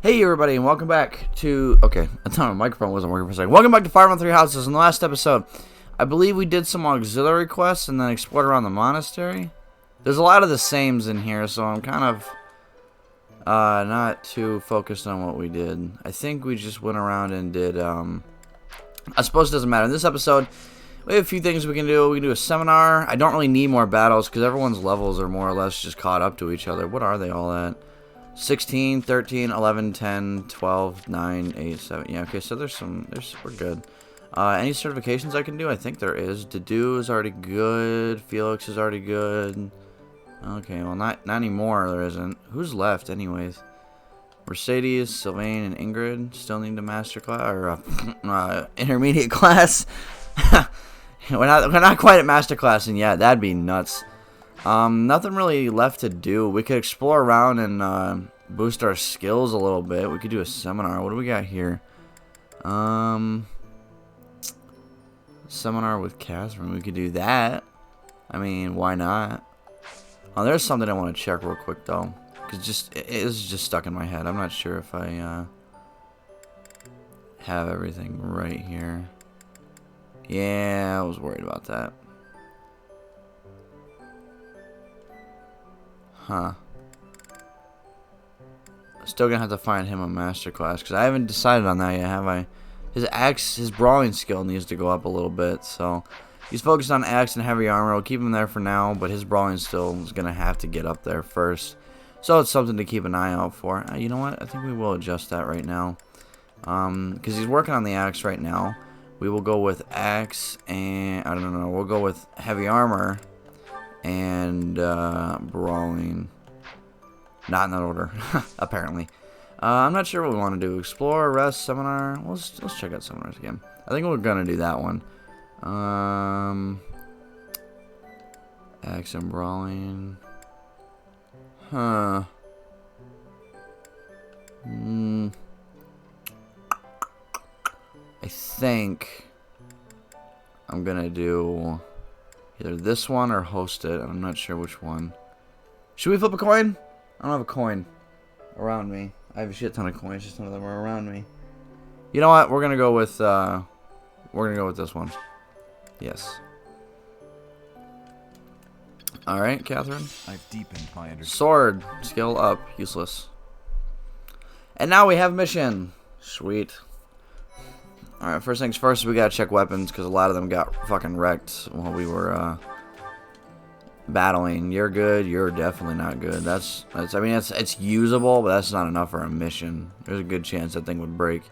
Hey everybody, and welcome back to... Okay, I thought my microphone wasn't working for a second. Welcome back to Fire on Three Houses. In the last episode, I believe we did some auxiliary quests and then explored around the monastery. There's a lot of the sames in here, so I'm kind of not too focused on what we did. I think we just went around and did... I suppose it doesn't matter. In this episode, we have a few things we can do. We can do a seminar. I don't really need more battles because everyone's levels are more or less just caught up to each other. What are they all at? 16, 13, 11, 10, 12, 9, 8, 7. Yeah, okay, so we're good. Any certifications I can do? I think there is. Dedu is already good. Felix is already good. Okay, well, not anymore, there isn't. Who's left, anyways? Mercedes, Sylvain, and Ingrid still need to master class, or intermediate class. we're not quite at master class, and yeah, that'd be nuts. Nothing really left to do. We could explore around and boost our skills a little bit. We could do a seminar. What do we got here? Seminar with Catherine. We could do that. I mean, why not? Oh, there's something I want to check real quick though, because it is just stuck in my head. I'm not sure if I have everything right here. Yeah, I was worried about that. Huh. Still gonna have to find him a master class because I haven't decided on that yet, have I? His brawling skill needs to go up a little bit, so he's focused on axe and heavy armor. We'll keep him there for now, but his brawling skill is gonna have to get up there first, so it's something to keep an eye out for. You know what? I think we will adjust that right now, because he's working on the axe right now. We will go with axe and I don't know. We'll go with heavy armor and brawling. Not in that order, apparently. I'm not sure what we want to do. Explore, rest, seminar. Let's check out seminars again. I think we're gonna do that one. Axe and brawling. Huh. I think I'm gonna do either this one or host it. I'm not sure which one. Should we flip a coin? I don't have a coin around me. I have a shit ton of coins, just none of them are around me. You know what? We're gonna go with this one. Yes. All right, Catherine. I've deepened my understanding. Sword skill up, useless. And now we have mission. Sweet. All right. First things first, we gotta check weapons because a lot of them got fucking wrecked while we were battling. You're good. You're definitely not good. I mean, it's usable, but that's not enough for a mission. There's a good chance that thing would break.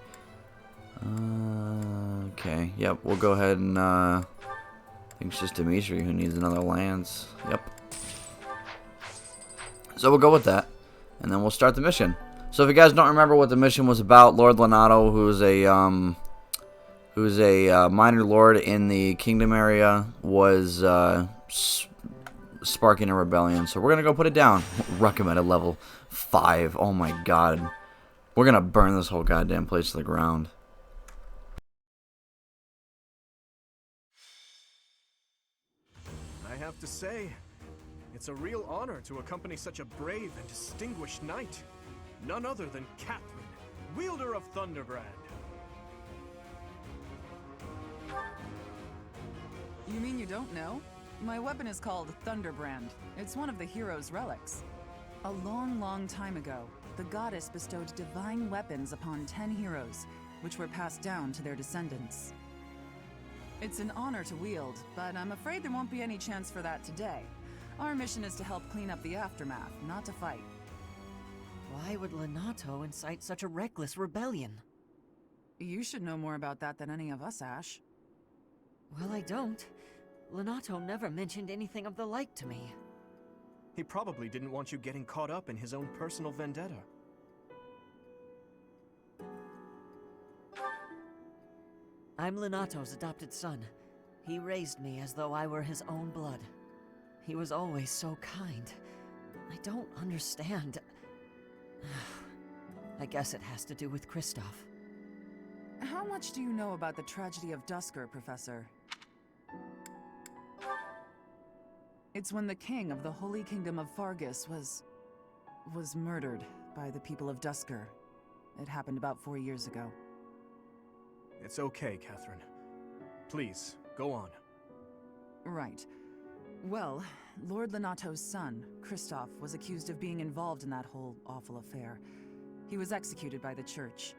Okay. Yep. We'll go ahead and I think it's just Dimitri who needs another lance. Yep. So we'll go with that, and then we'll start the mission. So if you guys don't remember what the mission was about, Lord Lenado, who's a minor lord in the kingdom area, was sparking a rebellion, so we're gonna go put it down. Recommended level 5. Oh my god, we're gonna burn this whole goddamn place to the ground. I have to say, it's a real honor to accompany such a brave and distinguished knight. None other than Catherine, wielder of Thunderbrand. You mean you don't know? My weapon is called Thunderbrand. It's one of the hero's relics. A long, long time ago, the goddess bestowed divine weapons upon 10 heroes, which were passed down to their descendants. It's an honor to wield, but I'm afraid there won't be any chance for that today. Our mission is to help clean up the aftermath, not to fight. Why would Lenado incite such a reckless rebellion? You should know more about that than any of us, Ash. Well, I don't. Lenado never mentioned anything of the like to me. He probably didn't want you getting caught up in his own personal vendetta. I'm Lenado's adopted son. He raised me as though I were his own blood. He was always so kind. I don't understand. I guess it has to do with Kristoff. How much do you know about the tragedy of Dusker, Professor? It's when the king of the Holy Kingdom of Fargus was murdered by the people of Dusker. It happened about 4 years ago. It's okay, Catherine. Please, go on. Right. Well, Lord Lenato's son, Christoph, was accused of being involved in that whole awful affair. He was executed by the church.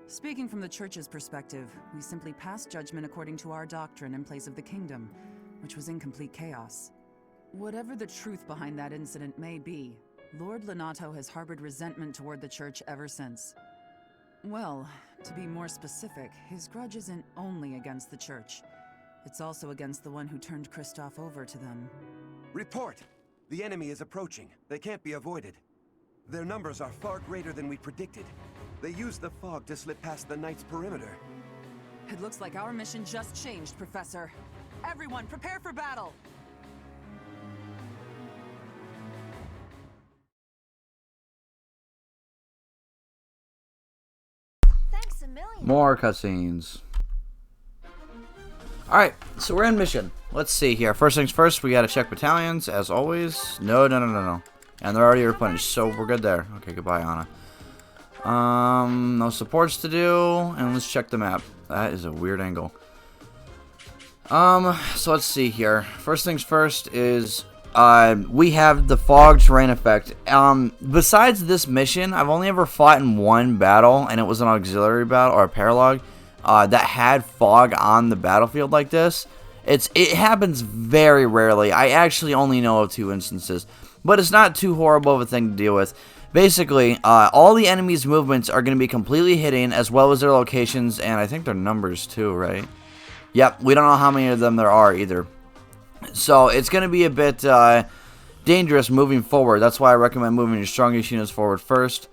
Speaking from the church's perspective, we simply passed judgment according to our doctrine in place of the kingdom, which was in complete chaos. Whatever the truth behind that incident may be, Lord Lenato has harbored resentment toward the church ever since. Well, to be more specific, his grudge isn't only against the church. It's also against the one who turned Christoph over to them. Report! The enemy is approaching. They can't be avoided. Their numbers are far greater than we predicted. They used the fog to slip past the Knight's perimeter. It looks like our mission just changed, Professor. Everyone, prepare for battle! Thanks a million. More cutscenes. Alright, so we're in mission. Let's see here. First things first, we gotta check battalions, as always. No. And they're already replenished, so we're good there. Okay, goodbye, Anna. No supports to do, and let's check the map. That is a weird angle. So let's see here. First things first is, we have the fog terrain effect. Besides this mission, I've only ever fought in one battle, and it was an auxiliary battle, or a paralog, that had fog on the battlefield like this. It happens very rarely. I actually only know of 2 instances, but it's not too horrible of a thing to deal with. Basically, all the enemies' movements are going to be completely hidden, as well as their locations, and I think their numbers too, right? Yep, we don't know how many of them there are either. So it's going to be a bit dangerous moving forward. That's why I recommend moving your strongest units forward first.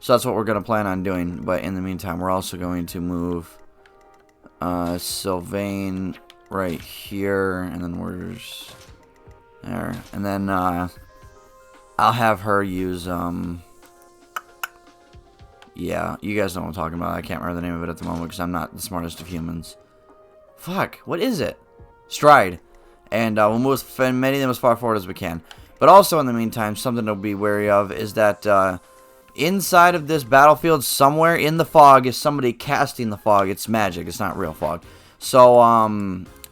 So that's what we're going to plan on doing. But in the meantime, we're also going to move Sylvain right here, and then where's there, and then I'll have her use yeah, you guys know what I'm talking about. I can't remember the name of it at the moment because I'm not the smartest of humans. Fuck, what is it? Stride. And we'll move many of them as far forward as we can. But also in the meantime, something to be wary of is that inside of this battlefield, somewhere in the fog, is somebody casting the fog. It's magic. It's not real fog. So,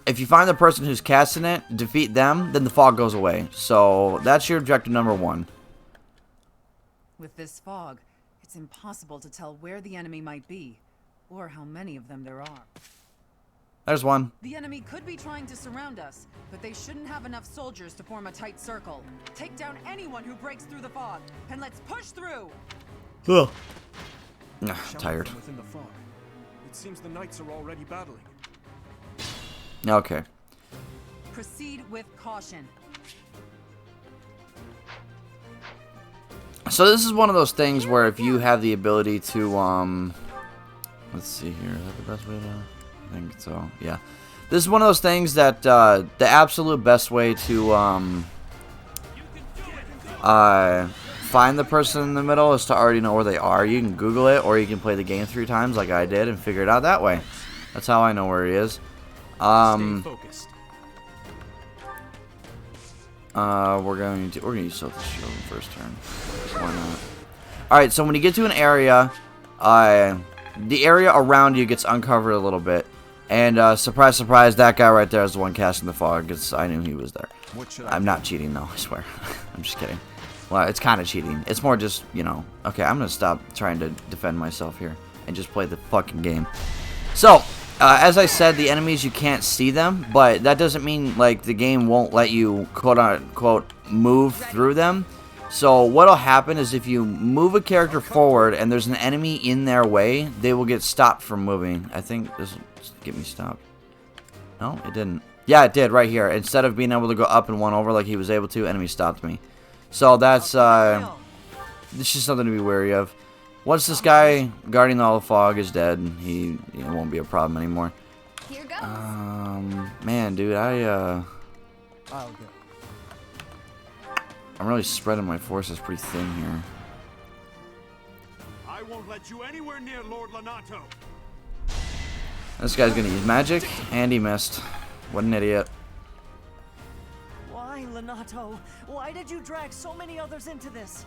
if you find the person who's casting it, defeat them, then the fog goes away. So, that's your objective number 1. With this fog, it's impossible to tell where the enemy might be, or how many of them there are. There's one. The enemy could be trying to surround us, but they shouldn't have enough soldiers to form a tight circle. Take down anyone who breaks through the fog, and let's push through! Ugh. Shouting Tired. from within the fog. It seems the knights are already battling. Okay. Proceed with caution. So this is one of those things where if you have the ability to, let's see here, is that the best way to, I think so, yeah. This is one of those things that, the absolute best way to, find the person in the middle is to already know where they are. You can Google it, or you can play the game 3 times like I did and figure it out that way. That's how I know where he is. Stay focused. We're gonna use Sophie's Shield in first turn. Why not? Alright, so when you get to an area, the area around you gets uncovered a little bit. And, surprise, surprise, that guy right there is the one casting the fog, because I knew he was there. I'm not cheating, though, I swear. I'm just kidding. Well, it's kind of cheating. It's more just, you know, okay, I'm gonna stop trying to defend myself here and just play the fucking game. So, as I said, the enemies, you can't see them, but that doesn't mean, like, the game won't let you, quote-unquote, move through them. So what'll happen is if you move a character forward and there's an enemy in their way, they will get stopped from moving. I think this will get me stopped. No, it didn't. Yeah, it did, right here. Instead of being able to go up and one over like he was able to, enemy stopped me. So that's, this is something to be wary of. Once this guy guarding all the fog is dead, he won't be a problem anymore. Here goes. Man, dude, I'll go. I'm really spreading my forces pretty thin here. I won't let you anywhere near Lord Lenato. This guy's gonna use magic, and he missed. What an idiot. Why, Lenato, why did you drag so many others into this?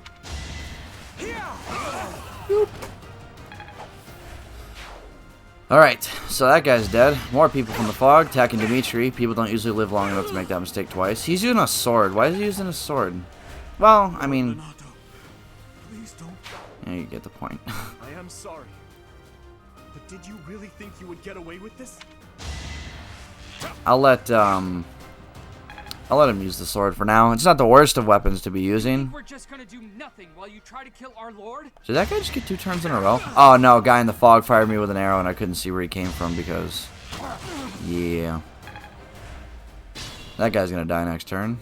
Alright, so that guy's dead. More people from the fog attacking Dimitri. People don't usually live long enough to make that mistake twice. He's using a sword. Why is he using a sword? Well, I mean... Lenado, please don't. Yeah, you get the point. I am sorry. But did you really think you would get away with this? I'll let him use the sword for now. It's not the worst of weapons to be using. We're just gonna do nothing while you try to kill our lord? Did that guy just get 2 turns in a row? Oh no, guy in the fog fired me with an arrow and I couldn't see where he came from because... Yeah. That guy's gonna die next turn.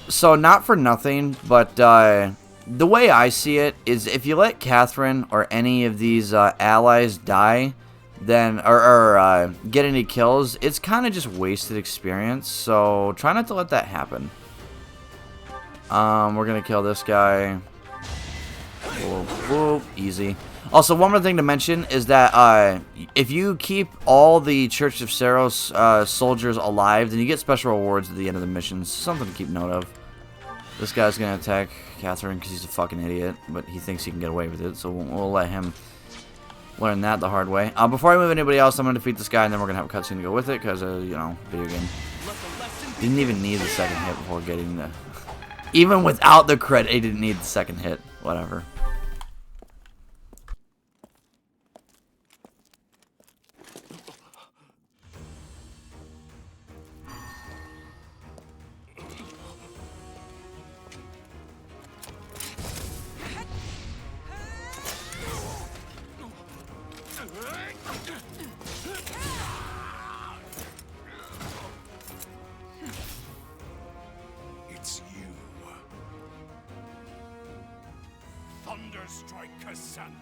So, not for nothing, but the way I see it is if you let Catherine or any of these allies die, then or get any kills, it's kind of just wasted experience. So try not to let that happen. We're gonna kill this guy. Whoop, whoop, easy. Also, one more thing to mention is that if you keep all the Church of Saros soldiers alive, then you get special rewards at the end of the missions. Something to keep note of. This guy's gonna attack Catherine because he's a fucking idiot, but he thinks he can get away with it, so we'll let him learn that the hard way. Before I move anybody else, I'm going to defeat this guy, and then we're going to have a cutscene to go with it, because, you know, video game. Didn't even need the second hit before getting the... Even without the credit, he didn't need the second hit. Whatever. It's you. Thunderstrike Cassandra.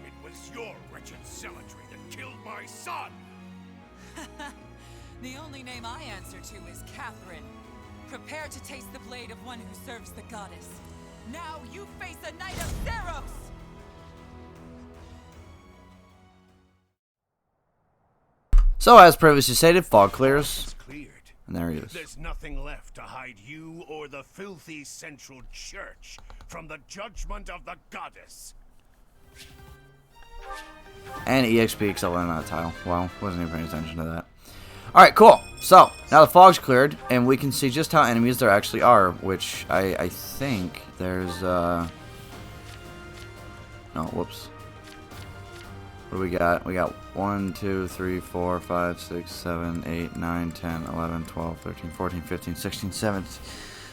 It was your wretched zealotry that killed my son. The only name I answer to is Catherine. Prepare to taste the blade of one who serves the goddess. Now you face a knight of Saros! So, as previously stated, fog clears. It's cleared. And there he is. There's nothing left to hide you or the filthy Central Church from the judgment of the goddess. And EXP except on that tile. Wow, wasn't even paying attention to that. Alright, cool. So, now the fog's cleared, and we can see just how enemies there actually are, which I think there's, No, whoops. What do we got? We got 1, 2, 3, 4, 5, 6, 7, 8, 9, 10, 11, 12, 13, 14, 15, 16, 17,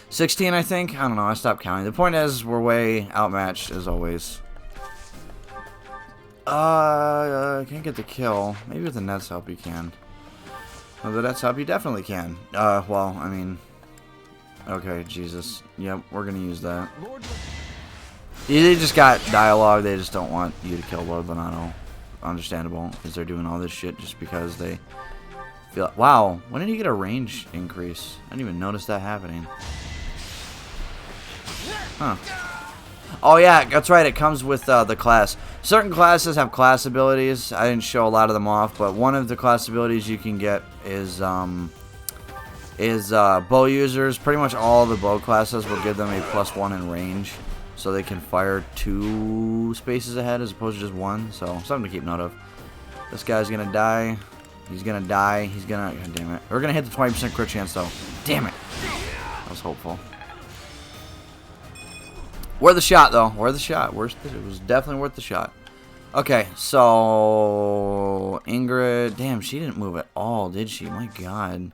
16, I think? I don't know, I stopped counting. The point is, we're way outmatched, as always. Can't get the kill. Maybe with the net's help you can. With the net's help you definitely can. Well, I mean... Okay, Jesus. Yep, we're gonna use that. They just got dialogue, they just don't want you to kill Lord Lenado. Understandable, because they're doing all this shit just because they feel... Wow, when did he get a range increase? I didn't even notice that happening. Huh. Oh yeah, that's right, it comes with the class. Certain classes have class abilities. I didn't show a lot of them off, but one of the class abilities you can get is bow users. Pretty much all the bow classes will give them a +1 in range, so they can fire 2 spaces ahead as opposed to just 1. So something to keep note of. This guy's gonna die. He's gonna die. He's gonna... God damn it. We're gonna hit the 20% crit chance though. Damn it. That was hopeful. Worth the shot, though. Worth the shot. It was definitely worth the shot. Okay, so... Ingrid... Damn, she didn't move at all, did she? My god.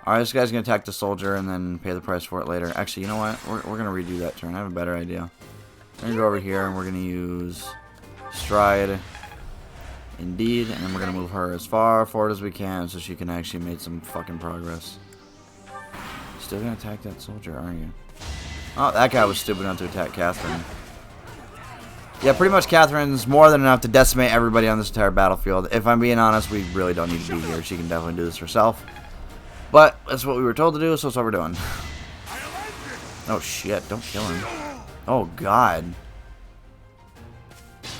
Alright, this guy's going to attack the soldier and then pay the price for it later. Actually, you know what? We're going to redo that turn. I have a better idea. We're going to go over here and we're going to use... Stride. Indeed. And then we're going to move her as far forward as we can so she can actually make some fucking progress. Still going to attack that soldier, aren't you? Oh, that guy was stupid enough to attack Catherine. Yeah, pretty much Catherine's more than enough to decimate everybody on this entire battlefield. If I'm being honest, we really don't need to be here. She can definitely do this herself. But that's what we were told to do, so that's what we're doing. Oh shit, don't kill him. Oh god.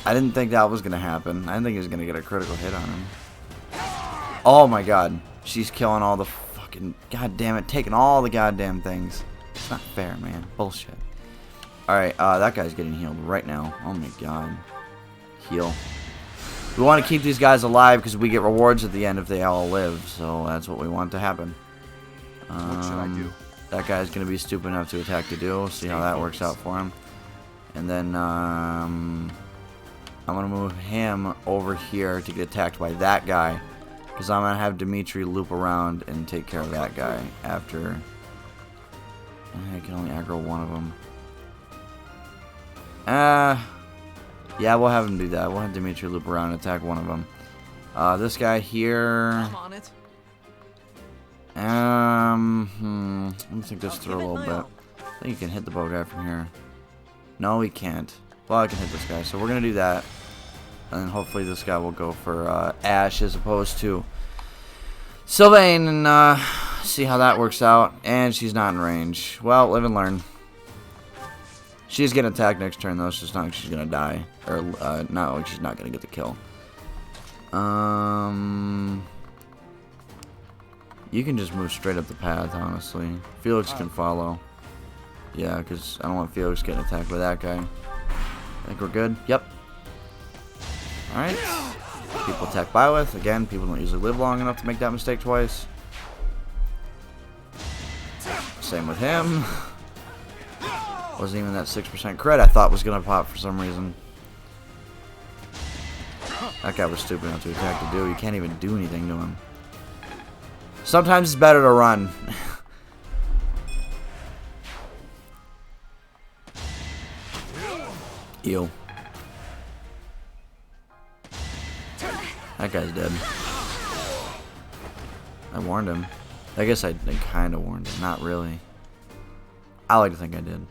I didn't think that was going to happen. I didn't think he was going to get a critical hit on him. Oh my god. she's killing all the fucking, goddamn it, taking all the goddamn things. It's not fair, man. Bullshit. Alright, that guy's getting healed right now. Oh my god. Heal. We want to keep these guys alive because we get rewards at the end if they all live. So that's what we want to happen. What should I do? That guy's going to be stupid enough to attack the duo. See how that works out for him. And then, I'm going to move him over here to get attacked by that guy. Because I'm going to have Dimitri loop around and take care of that guy after. I can only aggro one of them. Yeah, we'll have him do that. We'll have Dimitri loop around and attack one of them. This guy here. I'm on it. Let me think this through a little bit. I think you can hit the bow guy from here. No, he can't. Well, I can hit this guy, so we're gonna do that. And then hopefully this guy will go for Ash as opposed to Sylvain, and see how that works out. And she's not in range. Well, live and learn. She's gonna attack next turn though, so it's not like she's gonna die, or not like she's not gonna get the kill. You can just move straight up the path, honestly. Felix can follow. Yeah, because I don't want Felix getting attacked by that guy. I think we're good. Yep. Alright. People attack Byleth. Again, people don't usually live long enough to make that mistake twice. Same with him. Wasn't even that 6% crit I thought was going to pop for some reason. That guy was stupid enough to attack the dude. You can't even do anything to him. Sometimes it's better to run. Ew. That guy's dead. I warned him. I guess I kind of warned him. Not really. I like to think I did.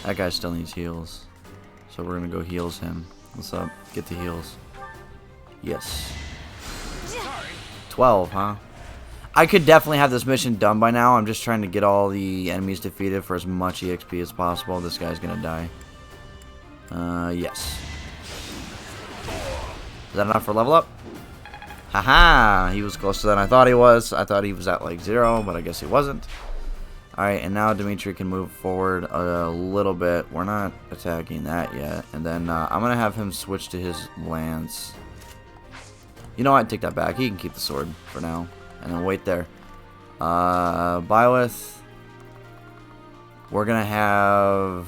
That guy still needs heals. So we're going to go heals him. What's up? Get the heals. Yes. 12, huh? I could definitely have this mission done by now. I'm just trying to get all the enemies defeated for as much EXP as possible. This guy's gonna die. Yes. Is that enough for level up? Haha! He was closer than I thought he was. I thought he was at like 0, but I guess he wasn't. Alright, and now Dimitri can move forward a little bit. We're not attacking that yet. And then I'm gonna have him switch to his lance. You know what? Take that back. He can keep the sword for now. And then wait there. Byleth. We're going to have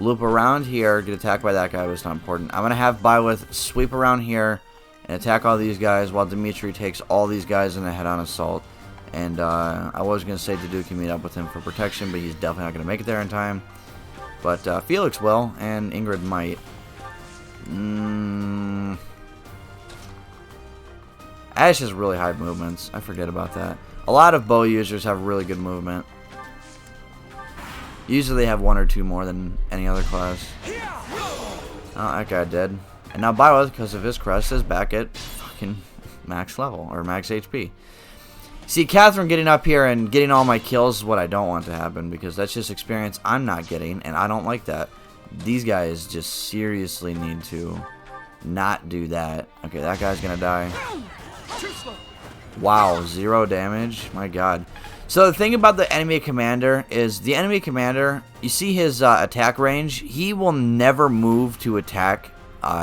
loop around here. Get attacked by that guy, but it's not important. I'm going to have Byleth sweep around here and attack all these guys while Dimitri takes all these guys in a head-on assault. And I was going to say Dudu can meet up with him for protection, but he's definitely not going to make it there in time. But Felix will, and Ingrid might. Ash has really high movements. I forget about that. A lot of bow users have really good movement. Usually they have 1 or 2 more than any other class. Oh, that guy dead. And now Byleth, because of his crest, is back at fucking max level, or max HP. See, Catherine getting up here and getting all my kills is what I don't want to happen, because that's just experience I'm not getting, and I don't like that. These guys just seriously need to not do that. Okay, that guy's gonna die. Wow, 0 damage. My god. So the thing about the enemy commander is the enemy commander, you see his attack range, he will never move to attack.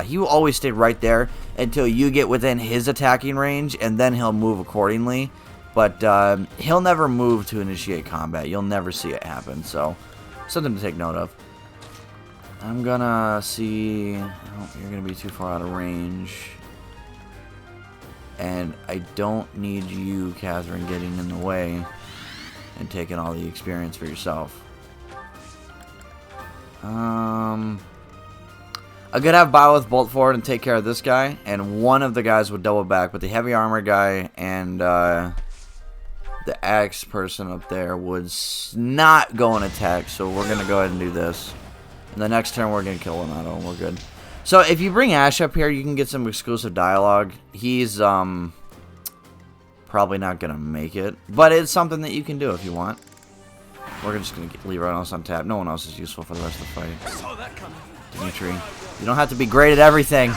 He will always stay right there until you get within his attacking range, and then he'll move accordingly. But he'll never move to initiate combat. You'll never see it happen. So something to take note of. I'm gonna see. Oh, you're gonna be too far out of range. And I don't need you, Catherine, getting in the way and taking all the experience for yourself. I could have Byleth bolt forward and take care of this guy, and one of the guys would double back, but the heavy armor guy and the axe person up there would not go and attack, so we're going to go ahead and do this. And the next turn we're going to kill Lenado, and we're good. So if you bring Ash up here, you can get some exclusive dialogue. He's probably not going to make it, but it's something that you can do if you want. We're just going to leave everyone else on tap. No one else is useful for the rest of the fight. Saw that coming. Dimitri, you don't have to be great at everything.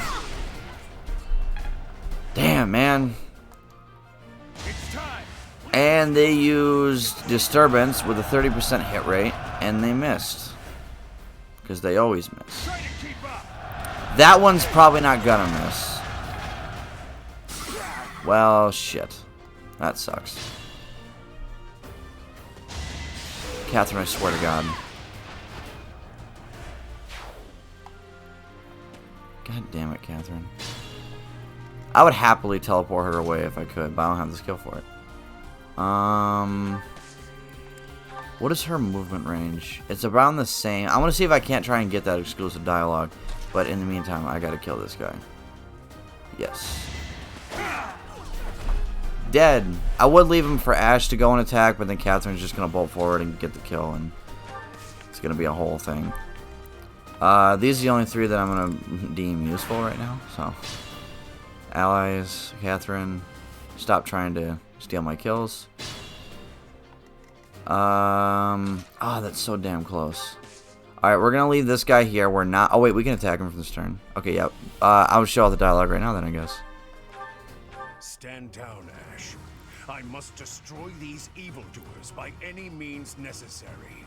Damn. Damn, man. It's time. And they used Disturbance with a 30% hit rate, and they missed. Because they always miss. Try to keep up. That one's probably not gonna miss. Well, shit. That sucks. Catherine, I swear to God. God damn it, Catherine. I would happily teleport her away if I could, but I don't have the skill for it. What is her movement range? It's around the same. I want to see if I can't try and get that exclusive dialogue. But in the meantime, I gotta kill this guy. Yes. Dead. I would leave him for Ash to go and attack, but then Catherine's just gonna bolt forward and get the kill, and it's gonna be a whole thing. These are the only three that I'm gonna deem useful right now. So, allies, Catherine, stop trying to steal my kills. Oh, that's so damn close. Alright, we're gonna leave this guy here. We're not. Oh, wait, we can attack him from this turn. Okay, yep. I'll show all the dialogue right now, then, I guess. Stand down, Ash. I must destroy these evildoers by any means necessary.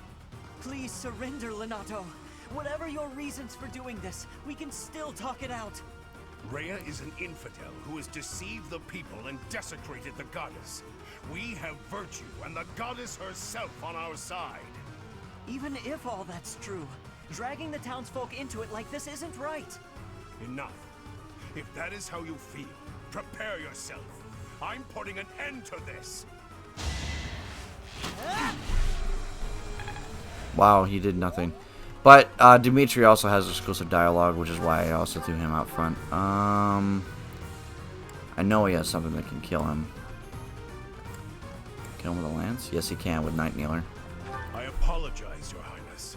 Please surrender, Lenato. Whatever your reasons for doing this, we can still talk it out. Rhea is an infidel who has deceived the people and desecrated the goddess. We have virtue and the goddess herself on our side. Even if all that's true, dragging the townsfolk into it like this isn't right. Enough. If that is how you feel, prepare yourself. I'm putting an end to this. Wow, he did nothing. But Dimitri also has exclusive dialogue, which is why I also threw him out front. I know he has something that can kill him. Kill him with a lance? Yes, he can with Night Kneeler. I apologize, Your Highness.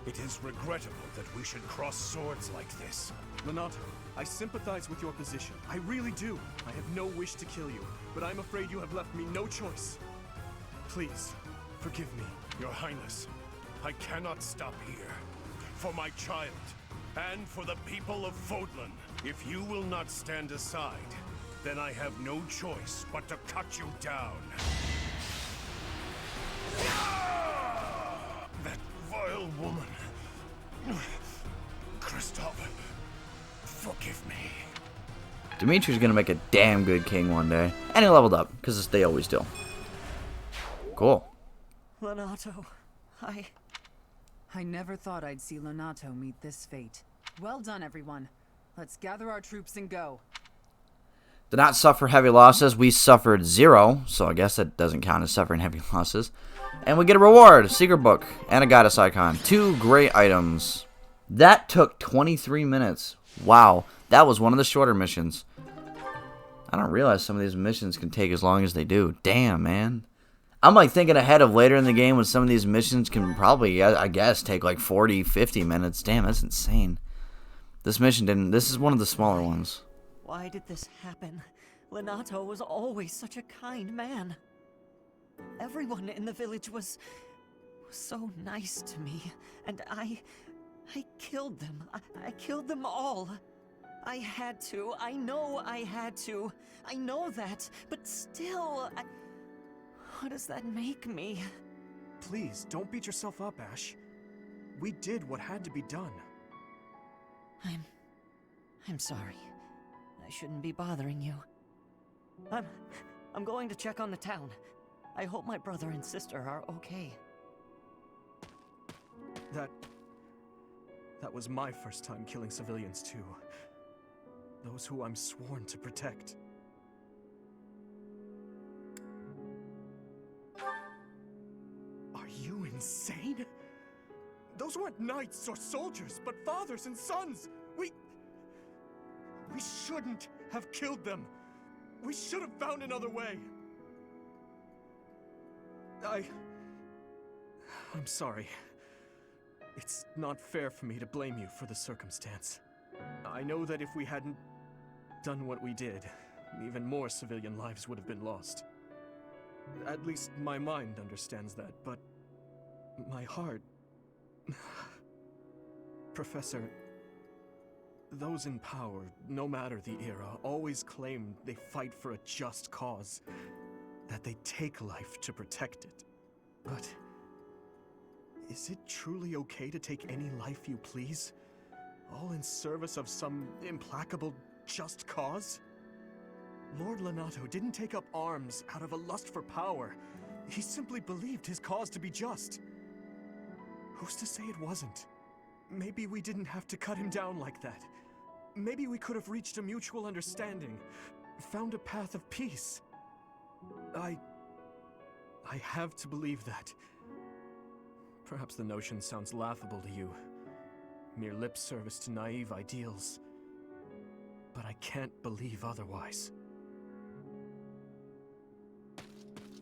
It is regrettable that we should cross swords like this. Lenado, I sympathize with your position. I really do. I have no wish to kill you, but I'm afraid you have left me no choice. Please, forgive me. Your Highness, I cannot stop here. For my child, and for the people of Fodlan. If you will not stand aside, then I have no choice but to cut you down. That vile woman. Christoph, forgive me. Dimitri's gonna make a damn good king one day. And he leveled up, because they always do. Cool. Lenato, I never thought I'd see Lenato meet this fate. Well done, everyone. Let's gather our troops and go. Did not suffer heavy losses. We suffered 0, so I guess that doesn't count as suffering heavy losses. And we get a reward, secret book, and a goddess icon. 2 great items. That took 23 minutes. Wow, that was one of the shorter missions. I don't realize some of these missions can take as long as they do. Damn, man. I'm like thinking ahead of later in the game when some of these missions can probably, I guess, take like 40, 50 minutes. Damn, that's insane. This mission didn't. This is one of the smaller ones. why did this happen? Lenato was always such a kind man. Everyone in the village was so nice to me, and I killed them. I killed them all. I had to. I know I had to. I know that, but still, what does that make me? Please, don't beat yourself up, Ash. We did what had to be done. I'm sorry. I shouldn't be bothering you. I'm going to check on the town. I hope my brother and sister are okay. That was my first time killing civilians too. Those who I'm sworn to protect. Are you insane? Those weren't knights or soldiers, but fathers and sons! We shouldn't have killed them! We should have found another way! I'm sorry. It's not fair for me to blame you for the circumstance. I know that if we hadn't done what we did, even more civilian lives would have been lost. At least my mind understands that, but my heart... Professor, Those in power, no matter the era, always claim they fight for a just cause, that they take life to protect it. But is it truly okay to take any life you please? All in service of some implacable just cause? Lord Lenado didn't take up arms out of a lust for power. He simply believed his cause to be just. Who's to say it wasn't? Maybe we didn't have to cut him down like that. Maybe we could have reached a mutual understanding, found a path of peace. I have to believe that. Perhaps the notion sounds laughable to you. Mere lip service to naive ideals. But I can't believe otherwise.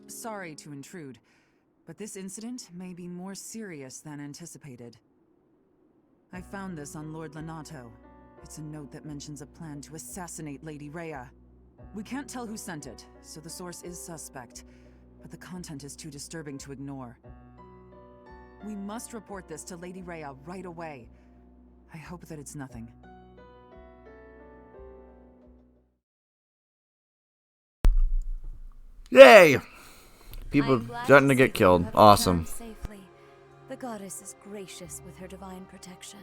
Sorry to intrude, but this incident may be more serious than anticipated. I found this on Lord Lenado. It's a note that mentions a plan to assassinate Lady Rhea. We can't tell who sent it, so the source is suspect, but the content is too disturbing to ignore. We must report this to Lady Rhea right away. I hope that it's nothing. Yay! People starting to get killed. Awesome. Safely. The goddess is gracious with her divine protection.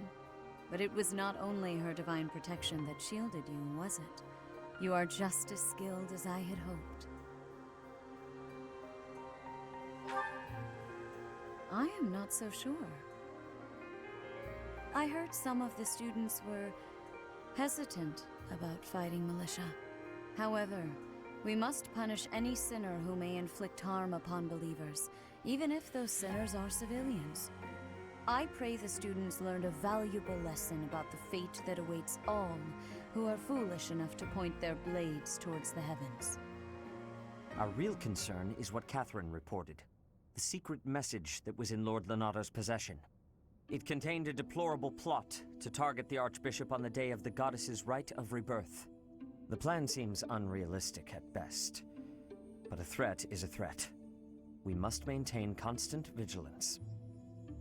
But it was not only her divine protection that shielded you, was it? You are just as skilled as I had hoped. I am not so sure. I heard some of the students were hesitant about fighting militia. However, we must punish any sinner who may inflict harm upon believers, even if those sinners are civilians. I pray the students learned a valuable lesson about the fate that awaits all who are foolish enough to point their blades towards the heavens. Our real concern is what Catherine reported. The secret message that was in Lord Lenado's possession. It contained a deplorable plot to target the Archbishop on the day of the goddess's rite of rebirth. The plan seems unrealistic at best, but a threat is a threat. We must maintain constant vigilance.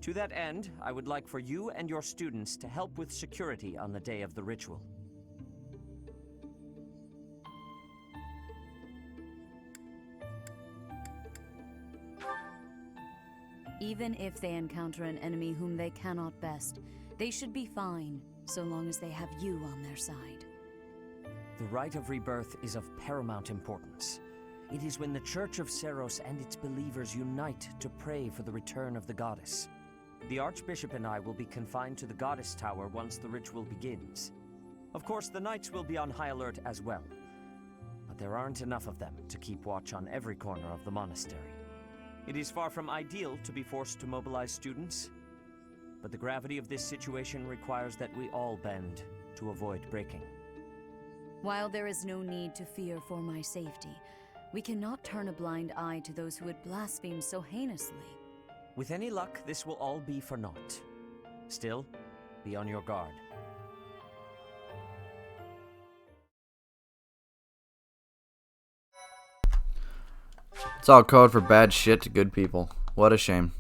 To that end, I would like for you and your students to help with security on the day of the ritual. Even if they encounter an enemy whom they cannot best, they should be fine, so long as they have you on their side. The rite of rebirth is of paramount importance. It is when the Church of Seiros and its believers unite to pray for the return of the goddess. The Archbishop and I will be confined to the Goddess Tower once the ritual begins. Of course, the Knights will be on high alert as well, but there aren't enough of them to keep watch on every corner of the monastery. It is far from ideal to be forced to mobilize students, but the gravity of this situation requires that we all bend to avoid breaking. While there is no need to fear for my safety, we cannot turn a blind eye to those who would blaspheme so heinously. With any luck, this will all be for naught. Still, be on your guard. It's all code for bad shit to good people. What a shame.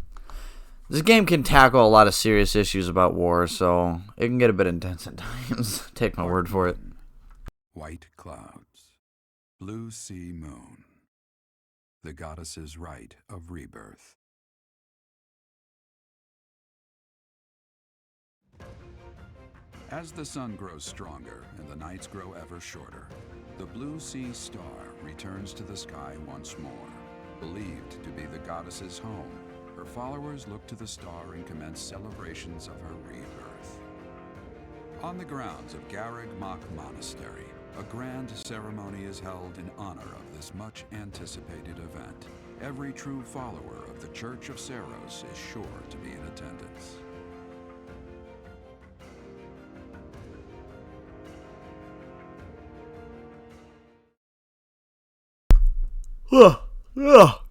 This game can tackle a lot of serious issues about war, so it can get a bit intense at times. Take my word for it. White clouds, blue sea moon, the goddess's rite of rebirth. As the sun grows stronger and the nights grow ever shorter, the blue sea star returns to the sky once more. Believed to be the goddess's home, her followers look to the star and commence celebrations of her rebirth. On the grounds of Garreg Mach Monastery, a grand ceremony is held in honor of this much-anticipated event. Every true follower of the Church of Seiros is sure to be in attendance.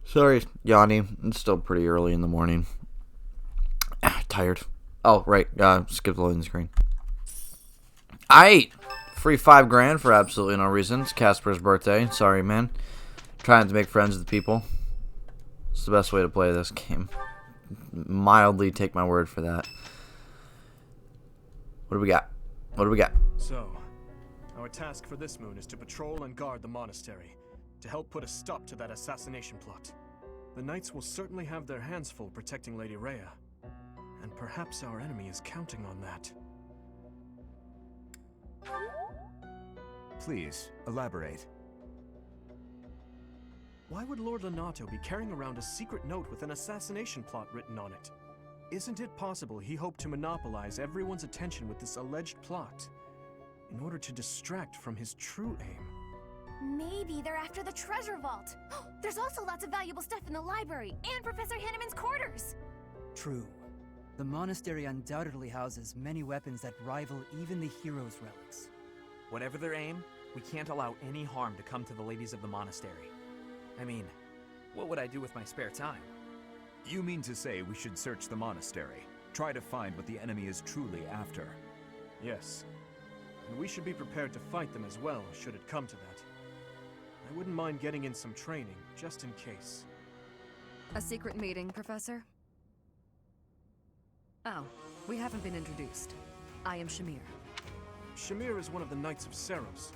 Sorry, Yanni. It's still pretty early in the morning. Tired. Oh, right. Skip the loading screen. Free $5,000 for absolutely no reason. It's Casper's birthday. Sorry, man. Trying to make friends with people. It's the best way to play this game. Mildly take my word for that. What do we got? What do we got? So, our task for this moon is to patrol and guard the monastery, to help put a stop to that assassination plot. The knights will certainly have their hands full protecting Lady Rhea, and perhaps our enemy is counting on that. Please, elaborate. Why would Lord Lenado be carrying around a secret note with an assassination plot written on it? Isn't it possible he hoped to monopolize everyone's attention with this alleged plot, in order to distract from his true aim? Maybe they're after the treasure vault. There's also lots of valuable stuff in the library and Professor Hanneman's quarters. True. The monastery undoubtedly houses many weapons that rival even the hero's relics. Whatever their aim, we can't allow any harm to come to the ladies of the monastery. I mean, what would I do with my spare time? You mean to say we should search the monastery, try to find what the enemy is truly after? Yes. And we should be prepared to fight them as well, should it come to that. I wouldn't mind getting in some training, just in case. A secret meeting, Professor? Oh, we haven't been introduced. I am Shamir. Shamir is one of the Knights of Seros,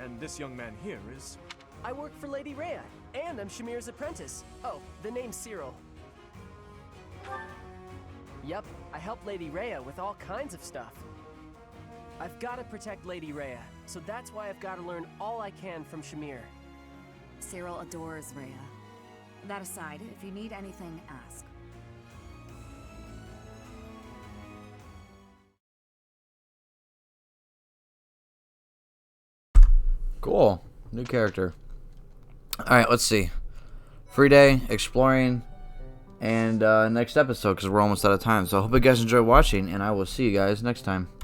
and this young man here is... I work for Lady Rhea, and I'm Shamir's apprentice. Oh, the name's Cyril. Yep, I help Lady Rhea with all kinds of stuff. I've got to protect Lady Rhea, so that's why I've got to learn all I can from Shamir. Cyril adores Rhea. That aside, if you need anything, ask. Cool. New character. Alright, let's see. Free day, exploring, and next episode, because we're almost out of time. So I hope you guys enjoy watching, and I will see you guys next time.